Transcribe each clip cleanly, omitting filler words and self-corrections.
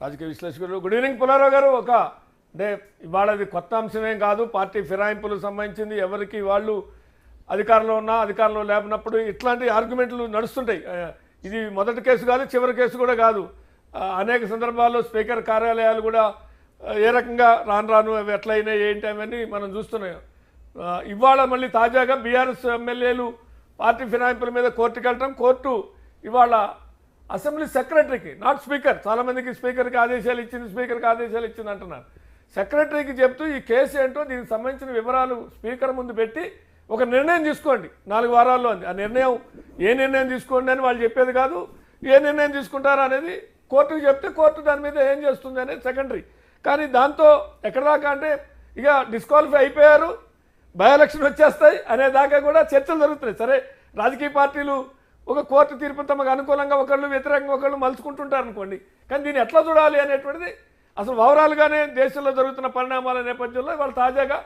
రాజకీయ విశ్లేషకులు. Good evening Pullarao గారు. అంటే ఇవాళది కొత్త అంశమేం కాదు, పార్టీ ఫిరాయింపులకు సంబంధించింది. ఎవరికి వాళ్ళు అధికారంలో ఉన్నా అధికారంలో లేనప్పుడు ఇట్లాంటి ఆర్గ్యుమెంట్లు నడుస్తుంటాయి. ఇది మొదటి కేసు కాదు, చివరి కేసు కూడా కాదు. అనేక సందర్భాల్లో స్పీకర్ కార్యాలయాలు కూడా ఏ రకంగా రాను అవి ఎట్లయినాయి ఏంటి అవన్నీ మనం చూస్తున్నాం. ఇవాళ మళ్ళీ తాజాగా బీఆర్ఎస్ ఎమ్మెల్యేలు పార్టీ ఫిరాయింపుల మీద కోర్టుకు వెళ్ళటం, కోర్టు ఇవాళ అసెంబ్లీ సెక్రటరీకి, నాట్ స్పీకర్, చాలామందికి స్పీకర్కి ఆదేశాలు ఇచ్చింది అంటున్నారు. సెక్రటరీకి చెప్తూ ఈ కేసు ఏంటో దీనికి సంబంధించిన వివరాలు స్పీకర్ ముందు పెట్టి ఒక నిర్ణయం తీసుకోండి 4 వారాల్లో అంది. ఆ నిర్ణయం ఏ నిర్ణయం తీసుకోండి అని వాళ్ళు చెప్పేది కాదు. ఏ నిర్ణయం తీసుకుంటారా అనేది కోర్టుకు చెప్తే కోర్టు దాని మీద ఏం చేస్తుంది అనేది సెకండరీ. కానీ దాంతో ఎక్కడిదాకా అంటే ఇక డిస్క్వాలిఫై అయిపోయారు, బై ఎలక్షన్ వచ్చేస్తాయి అనేదాకా కూడా చర్చలు జరుగుతున్నాయి. సరే, రాజకీయ పార్టీలు ఒక కోర్టు తీర్పు తమకు అనుకూలంగా ఒకళ్ళు వ్యతిరేకంగా ఒకళ్ళు మలుచుకుంటుంటారు అనుకోండి. కానీ దీన్ని ఎట్లా చూడాలి అనేటువంటిది అసలు ఓవరాల్గానే దేశంలో జరుగుతున్న పరిణామాల నేపథ్యంలో ఇవాళ తాజాగా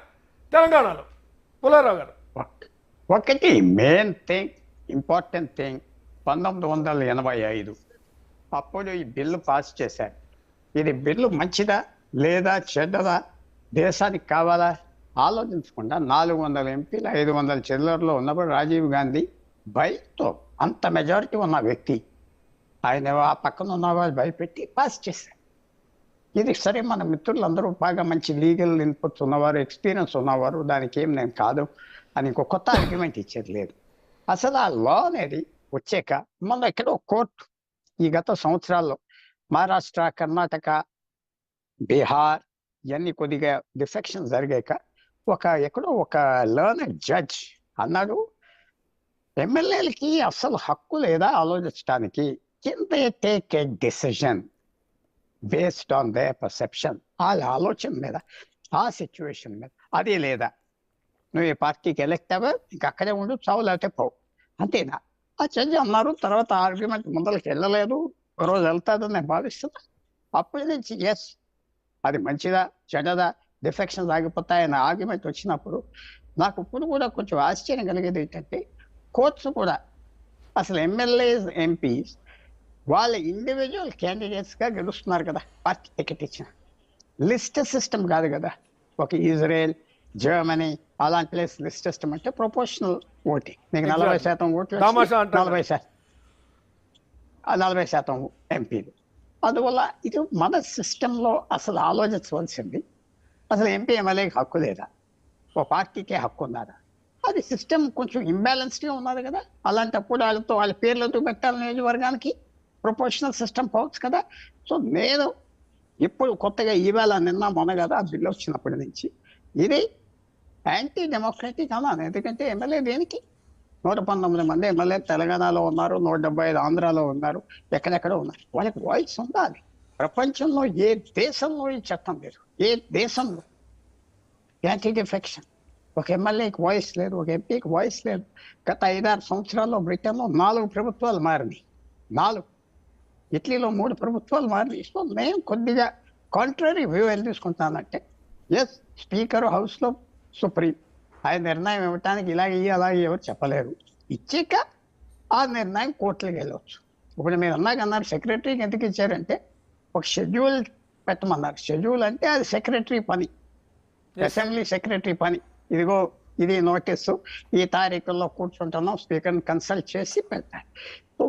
తెలంగాణలో పుల్లారావు గారు ఒకటి మెయిన్ థింగ్, ఇంపార్టెంట్ థింగ్, 1985 అప్పుడు ఈ బిల్లు పాస్ చేశారు. ఇది బిల్లు మంచిదా లేదా చెడ్డదా, దేశానికి కావాలా ఆలోచించకుండా 400 ఎంపీలు 500 చిల్లర్లో ఉన్నప్పుడు రాజీవ్ గాంధీ బయటతో అంత మెజారిటీ ఉన్న వ్యక్తి ఆయన ఆ పక్కన ఉన్నవాళ్ళు భయపెట్టి పాస్ చేశారు. ఇది సరే, మన మిత్రులందరూ బాగా మంచి లీగల్ ఇన్పుట్స్ ఉన్నవారు, ఎక్స్పీరియన్స్ ఉన్నవారు, దానికి ఏం నేను కాదు అని ఇంకో కొత్త ఆర్గ్యుమెంట్ ఇచ్చేది లేదు. అసలు ఆ లా అనేది వచ్చాక మన ఎక్కడో కోర్టు ఈ గత సంవత్సరాల్లో మహారాష్ట్ర, కర్ణాటక, బీహార్ ఇవన్నీ కొద్దిగా డిఫెక్షన్ జరిగాక ఎక్కడో ఒక లర్నర్ జడ్జ్ అన్నాడు, ఎమ్మెల్యేలకి అసలు హక్కు లేదా ఆలోచించడానికి, can they take a decision based on they perception, వాళ్ళ ఆలోచన మీద, ఆ సిచ్యువేషన్ మీద. అదే లేదా నువ్వు ఈ పార్టీకి ఎలెక్ట్ అవ్వ, ఇంక అక్కడే ఉండు, చావు లేకపోతే పోవు, అంతేనా? ఆ జడ్జి అన్నారు. తర్వాత ఆర్గ్యుమెంట్ ముందరికి వెళ్ళలేదు, రోజు వెళ్తాదని నేను భావిస్తున్నా. అప్పటి నుంచి ఎస్ అది మంచిదా చెడ్డదా, డిఫెక్షన్స్ ఆగిపోతాయన్న ఆర్గ్యుమెంట్ వచ్చినప్పుడు నాకు ఇప్పుడు కూడా కొంచెం ఆశ్చర్యం కలిగేది ఏంటంటే, కోర్ట్స్ కూడా అసలు ఎమ్మెల్యేస్, ఎంపీస్ వాళ్ళ ఇండివిజువల్ క్యాండిడేట్స్గా గెలుస్తున్నారు కదా, పార్టీ టికెట్ ఇచ్చిన. లిస్ట్ సిస్టమ్ కాదు కదా. ఒక ఇజ్రాయెల్, జర్మనీ అలాంటి ప్లేస్ లిస్ట్ సిస్టమ్ అంటే ప్రొపోర్షనల్ ఓటింగ్. మీకు 40% ఓట్లు, 40% ఎంపీలు. అందువల్ల ఇది మన సిస్టంలో అసలు ఆలోచించవలసింది, అసలు ఎంపీ ఎమ్మెల్యేకి హక్కు లేదా, ఓ పార్టీకే హక్కు ఉన్నదా? అది సిస్టమ్ కొంచెం ఇంబ్యాలెన్స్డ్గా ఉన్నది కదా. అలాంటప్పుడు వాళ్ళ పేర్లతో పెట్టాలి నియోజకవర్గానికి, ప్రొపోర్షనల్ సిస్టమ్ పోవచ్చు కదా. సో నేను ఇప్పుడు కొత్తగా ఈవేళ నిన్న మొన్న కదా ఆ బిల్లు వచ్చినప్పటి నుంచి ఇది యాంటీ డెమోక్రటిక్ అన్నాను. ఎందుకంటే ఎమ్మెల్యే దేనికి 119 మంది ఎమ్మెల్యే తెలంగాణలో ఉన్నారు, 175 ఆంధ్రాలో ఉన్నారు, ఎక్కడెక్కడ ఉన్నారు. వాళ్ళకి వాయిస్ ఉండాలి. ప్రపంచంలో ఏ దేశంలో ఈ చట్టం లేదు, ఏ దేశంలో యాంటీ డిఫెక్షన్. ఒక ఎమ్మెల్యేకి వాయిస్ లేదు, ఒక ఎంపీకి వాయిస్ లేదు. గత 5-6 సంవత్సరాల్లో బ్రిటన్లో 4 ప్రభుత్వాలు మారినాయి, 4. ఇటలీలో 3 ప్రభుత్వాలు మారినాయి. సో నేను కొద్దిగా కాంట్రరీ వ్యూ వెళ్ళి తీసుకుంటానంటే, ఎస్ స్పీకర్ హౌస్లో సుప్రీం, ఆయన నిర్ణయం ఇవ్వటానికి ఇలాగే అలాగే ఎవరు చెప్పలేరు. ఇచ్చాక ఆ నిర్ణయం కోర్టులకు వెళ్ళవచ్చు. ఇప్పుడు మీరు అన్నారు సెక్రటరీకి ఎందుకు ఇచ్చారంటే ఒక షెడ్యూల్ పెట్టమన్నారు. షెడ్యూల్ అంటే అది సెక్రటరీ పని, అసెంబ్లీ సెక్రటరీ పని. ఇదిగో ఇది నోటీసు, ఈ తారీఖుల్లో కూర్చుంటున్నాం, స్పీకర్ని కన్సల్ట్ చేసి పెడతారు.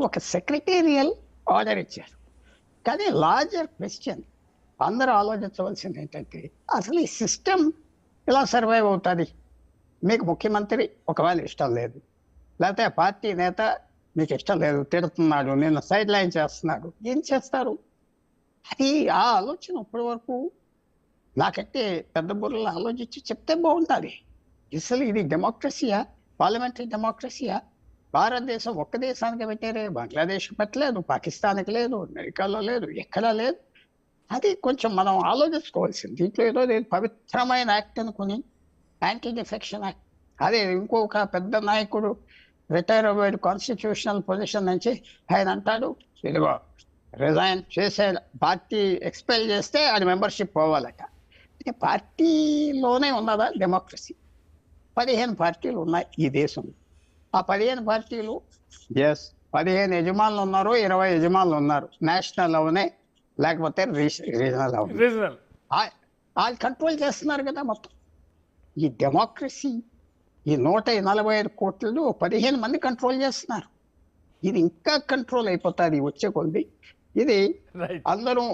ఒక సెక్రటేరియల్ ఆర్డర్ ఇచ్చారు. కానీ లార్జర్ క్వశ్చన్ అందరూ ఆలోచించవలసింది ఏంటంటే, అసలు ఈ సిస్టమ్ ఎలా సర్వైవ్ అవుతుంది? మీకు ముఖ్యమంత్రి ఒకవేళ ఇష్టం లేదు, లేకపోతే పార్టీ నేత మీకు ఇష్టం లేదు, తిడుతున్నాడు, నేను సైడ్ లైన్ చేస్తున్నాడు, ఏం చేస్తారు? అది ఆ ఆలోచన ఇప్పటి వరకు నాకంటే పెద్ద బుర్రలు ఆలోచించి చెప్తే బాగుంటుంది. అసలు ఇది డెమోక్రసీయా, పార్లమెంటరీ డెమోక్రసీయా? భారతదేశం ఒక్క దేశానికి పెట్టారే, బంగ్లాదేశ్ పెట్టలేదు, పాకిస్తాన్కి లేదు, అమెరికాలో లేదు, ఎక్కడా లేదు. అది కొంచెం మనం ఆలోచించుకోవాల్సింది. దీంట్లో ఏదో పవిత్రమైన యాక్ట్ అనుకుని యాంటీ డిఫెక్షన్ యాక్ట్, అదే ఇంకొక పెద్ద నాయకుడు రిటైర్ అవ్వాడు కాన్స్టిట్యూషనల్ పొజిషన్ నుంచి, ఆయన అంటాడు ఇదిగో రిజైన్ చేసే, పార్టీ ఎక్స్పెల్ చేస్తే అది మెంబర్షిప్ పోవాలట. అంటే పార్టీలోనే ఉన్నదా డెమోక్రసీ? 15 పార్టీలు ఉన్నాయి ఈ దేశంలో. ఆ 15 పార్టీలు ఎస్ 15 యజమానులు ఉన్నారు, 20 యజమానులు ఉన్నారు. నేషనల్ అవనే లేకపోతే రీజనల్ అవును. రీజనల్ వాళ్ళు కంట్రోల్ చేస్తున్నారు కదా మొత్తం. ఈ డెమోక్రసీ, ఈ 145 కోట్లలో 15 మంది కంట్రోల్ చేస్తున్నారు. ఇది ఇంకా కంట్రోల్ అయిపోతుంది వచ్చే కొద్ది. ఇది రైట్. అందరూ